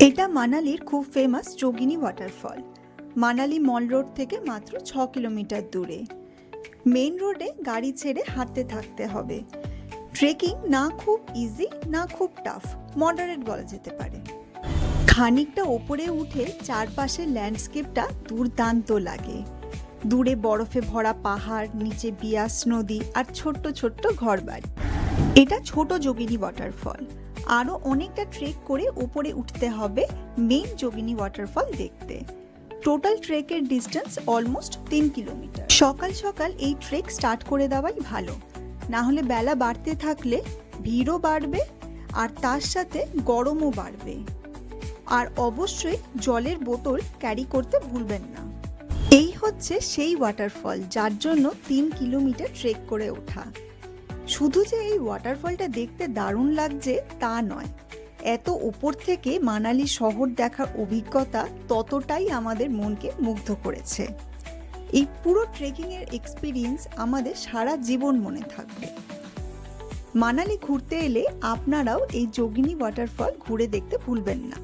এটা মানালির খুব ফেমাস যোগিনী ওয়াটারফল। মানালি মল রোড থেকে মাত্র 6 কিলোমিটার দূরে। মেইন রোডে গাড়ি ছেড়ে হাঁটতে থাকতে হবে। ট্রেকিং না খুব ইজি না খুব টাফ, মডারেট বলা যেতে পারে। খানিকটা ওপরে উঠে চারপাশের ল্যান্ডস্কেপটা দুর্দান্ত লাগে। দূরে বরফে ভরা পাহাড়, নিচে বিয়াস নদী আর ছোট্ট ছোট্ট ঘরবাড়ি। এটা ছোট যোগিনী ওয়াটারফল। আরও অনেকটা ট্রেক করে উপরে উঠতে হবে মেইন যোগিনী ওয়াটারফল দেখতে। টোটাল ট্রেকের ডিস্টেন্স অলমোস্ট 3 কিলোমিটার। সকাল সকাল এই ট্রেক স্টার্ট করে দেওয়াই ভালো, না হলে বেলা বাড়তে থাকলে ভিড়ও বাড়বে আর তার সাথে গরমও বাড়বে। আর অবশ্যই জলের বোতল ক্যারি করতে ভুলবেন না। এই হচ্ছে সেই ওয়াটারফল যার জন্য 3 কিলোমিটার ট্রেক করে ওঠা। শুধু যে এই ওয়াটারফলটা দেখতে দারুণ লাগছে তা নয়, এত উপর থেকে মানালি শহর দেখার অভিজ্ঞতা ততটাই আমাদের মনকে মুগ্ধ করেছে। এই পুরো ট্রেকিংয়ের এক্সপিরিয়েন্স আমাদের সারা জীবন মনে থাকবে। মানালি ঘুরতে এলে আপনারাও এই যোগিনী ওয়াটারফল ঘুরে দেখতে ভুলবেন না।